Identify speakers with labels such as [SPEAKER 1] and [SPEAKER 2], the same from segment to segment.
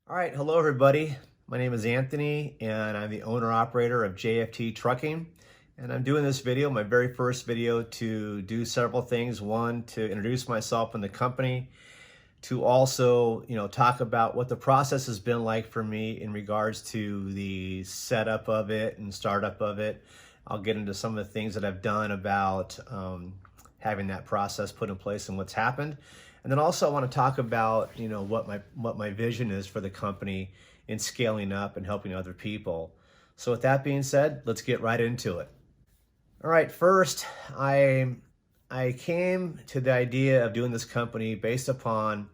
[SPEAKER 1] All right, hello everybody. My name is Anthony and I'm the owner operator of JFT Trucking. And I'm doing this video, my very first video, to do several things. One, to introduce myself and the company, to also, talk about what the process has been like for me in regards to the setup of it and startup of it. I'll get into some of the things that I've done about having that process put in place and what's happened. And then also I want to talk about, what my vision is for the company in scaling up and helping other people. So with that being said, let's get right into it. All right, first, I came to the idea of doing this company based upon,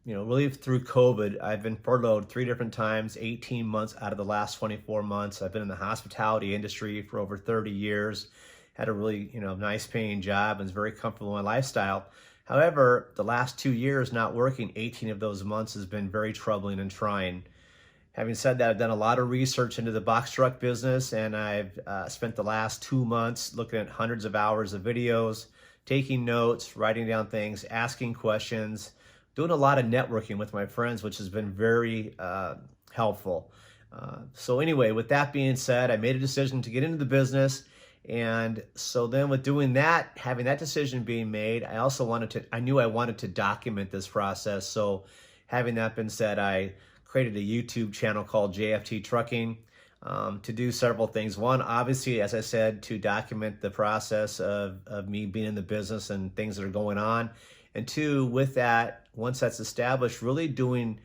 [SPEAKER 1] really through COVID. I've been furloughed 3 different times, 18 months out of the last 24 months. I've been in the hospitality industry for over 30 years, had a really, nice paying job and was very comfortable in my lifestyle. However, the last 2 years not working, 18 of those months, has been very troubling and trying. Having said that, I've done a lot of research into the box truck business, and I've spent the last 2 months looking at hundreds of hours of videos, taking notes, writing down things, asking questions, doing a lot of networking with my friends, which has been very helpful. So anyway, with that being said, I made a decision to get into the business. And so then with doing that, having that decision being made, I knew I wanted to document this process. So having that been said, I created a YouTube channel called JFT Trucking to do several things. One, obviously, as I said, to document the process of me being in the business and things that are going on. And two, with that, once that's established, really doing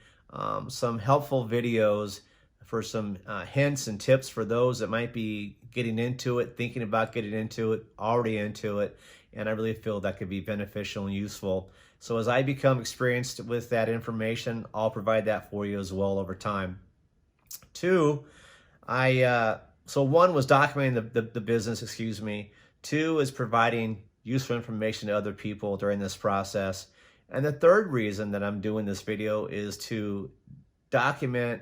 [SPEAKER 1] some helpful videos for some hints and tips for those that might be getting into it, thinking about getting into it, already into it. And I really feel that could be beneficial and useful. So as I become experienced with that information, I'll provide that for you as well over time. Two, so one was documenting the business, excuse me. Two is providing useful information to other people during this process. And the third reason that I'm doing this video is to document,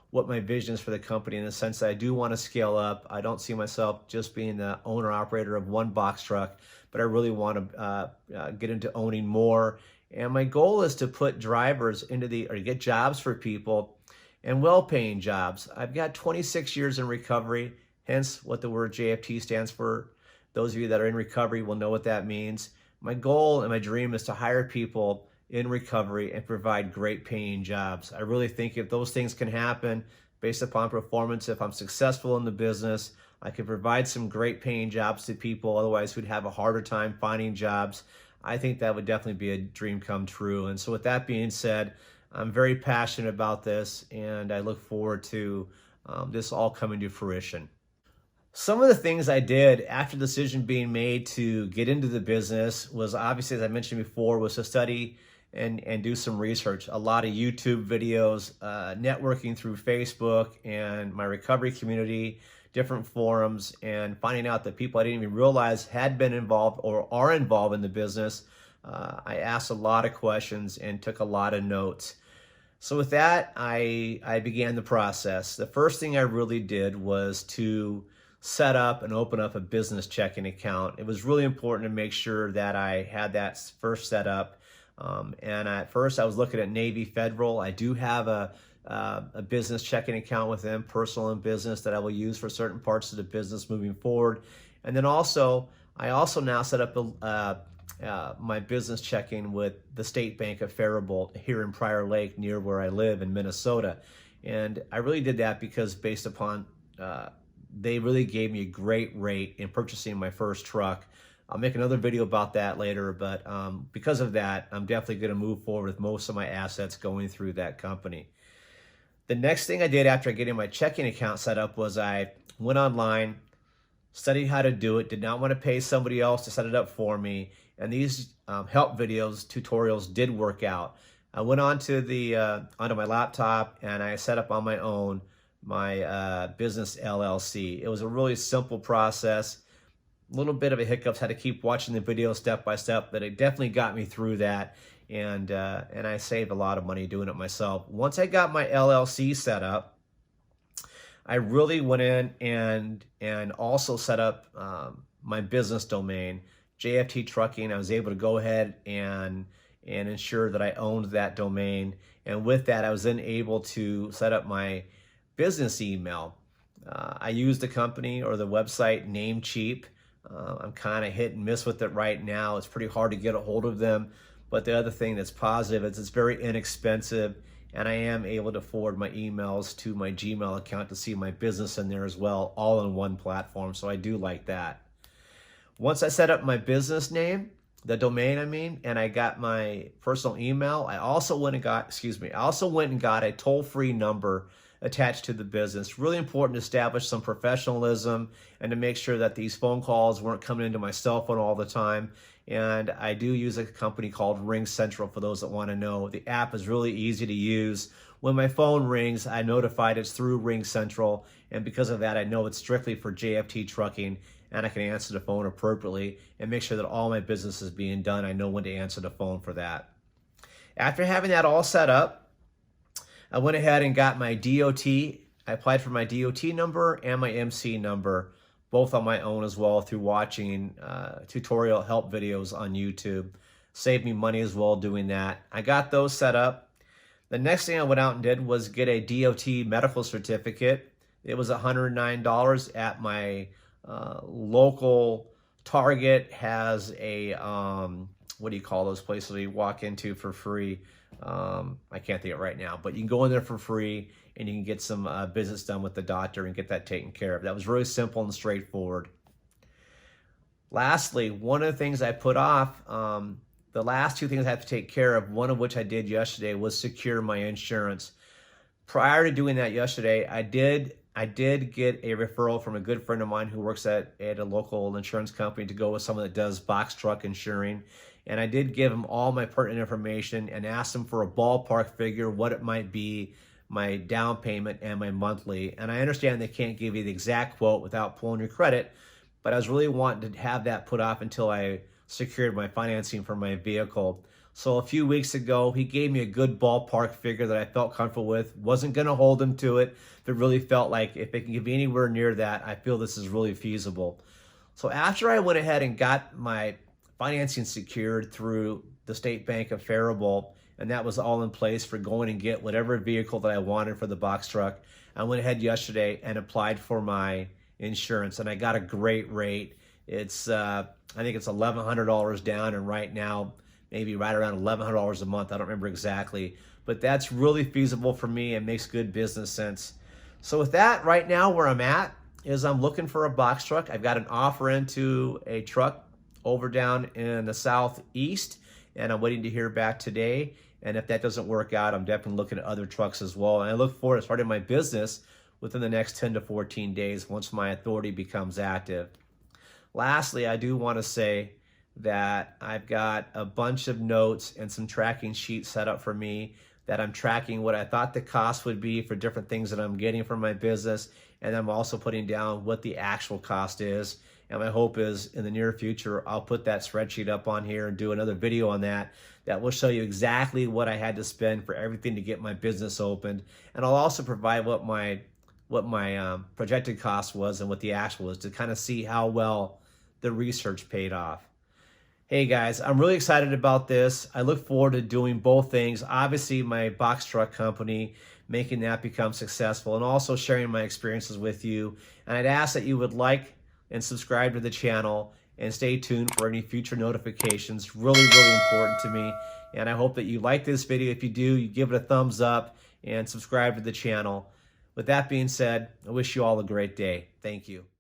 [SPEAKER 1] what my vision is for the company, in the sense that I do want to scale up. I don't see myself just being the owner operator of one box truck, but I really want to get into owning more. And my goal is to put drivers or get jobs for people, and well-paying jobs. I've got 26 years in recovery, hence what the word JFT stands for. Those of you that are in recovery will know what that means. My goal and my dream is to hire people in recovery and provide great paying jobs. I really think if those things can happen based upon performance, if I'm successful in the business, I can provide some great paying jobs to people otherwise who'd have a harder time finding jobs. I think that would definitely be a dream come true. And so with that being said, I'm very passionate about this, and I look forward to this all coming to fruition. Some of the things I did after the decision being made to get into the business was, obviously, as I mentioned before, was to study and do some research. A lot of YouTube videos, networking through Facebook and my recovery community, different forums, and finding out that people I didn't even realize had been involved or are involved in the business. I asked a lot of questions and took a lot of notes. So with that, I began the process. The first thing I really did was to set up and open up a business checking account. It was really important to make sure that I had that first set up. And at first I was looking at Navy Federal. I do have a business checking account with them, personal and business, that I will use for certain parts of the business moving forward. And then I also now set up my business checking with the State Bank of Faribault here in Prior Lake, near where I live in Minnesota. And I really did that because based upon they really gave me a great rate in purchasing my first truck. I'll make another video about that later, but because of that, I'm definitely going to move forward with most of my assets going through that company. The next thing I did after getting my checking account set up was I went online, studied how to do it, did not want to pay somebody else to set it up for me, and these help videos, tutorials did work out. I went onto my laptop and I set up on my own my business LLC. It was a really simple process. A little bit of a hiccups, had to keep watching the video step by step, but it definitely got me through that, and I saved a lot of money doing it myself. Once I got my LLC set up, I really went in and also set up my business domain, JFT Trucking. I was able to go ahead and ensure that I owned that domain. And with that, I was then able to set up my business email. I use the company or the website Namecheap. I'm kind of hit and miss with it right now. It's pretty hard to get a hold of them. But the other thing that's positive is it's very inexpensive, and I am able to forward my emails to my Gmail account to see my business in there as well, all in one platform. So I do like that. Once I set up my business name, the domain and I got my personal email, I also went and got a toll-free number attached to the business. Really important to establish some professionalism and to make sure that these phone calls weren't coming into my cell phone all the time. And I do use a company called RingCentral for those that want to know. The app is really easy to use. When my phone rings, I notified it's through RingCentral, and because of that, I know it's strictly for JFT Trucking, and I can answer the phone appropriately and make sure that all my business is being done. I know when to answer the phone for that. After having that all set up, I went ahead and got my DOT. I applied for my DOT number and my MC number, both on my own as well through watching tutorial help videos on YouTube. Saved me money as well doing that. I got those set up. The next thing I went out and did was get a DOT medical certificate. It was $109 at my local Target. Has a, what do you call those places you walk into for free? I can't think of it right now, but you can go in there for free and you can get some business done with the doctor and get that taken care of. That was really simple and straightforward. Lastly, one of the things I put off, the last two things I have to take care of, one of which I did yesterday, was secure my insurance. Prior to doing that yesterday, I did get a referral from a good friend of mine who works at a local insurance company to go with someone that does box truck insuring. And I did give him all my pertinent information and asked him for a ballpark figure, what it might be, my down payment and my monthly. And I understand they can't give you the exact quote without pulling your credit, but I was really wanting to have that put off until I secured my financing for my vehicle. So a few weeks ago, he gave me a good ballpark figure that I felt comfortable with. Wasn't going to hold him to it, but really felt like if it can give me anywhere near that, I feel this is really feasible. So after I went ahead and got my financing secured through the State Bank of Faribault, and that was all in place for going and get whatever vehicle that I wanted for the box truck, I went ahead yesterday and applied for my insurance, and I got a great rate. It's I think it's $1,100 down, and right now maybe right around $1,100 a month. I don't remember exactly, but that's really feasible for me and makes good business sense. So with that, right now where I'm at is I'm looking for a box truck. I've got an offer into a truck over down in the southeast, and I'm waiting to hear back today. And if that doesn't work out, I'm definitely looking at other trucks as well. And I look forward to starting my business within the next 10 to 14 days once my authority becomes active. Lastly, I do want to say that I've got a bunch of notes and some tracking sheets set up for me that I'm tracking what I thought the cost would be for different things that I'm getting from my business. And I'm also putting down what the actual cost is. And my hope is in the near future, I'll put that spreadsheet up on here and do another video on that will show you exactly what I had to spend for everything to get my business opened. And I'll also provide what my projected cost was and what the actual was to kind of see how well the research paid off. Hey guys, I'm really excited about this. I look forward to doing both things. Obviously, my box truck company, making that become successful, and also sharing my experiences with you. And I'd ask that you would like and subscribe to the channel and stay tuned for any future notifications. Really, really important to me. And I hope that you like this video. If you do, you give it a thumbs up and subscribe to the channel. With that being said, I wish you all a great day. Thank you.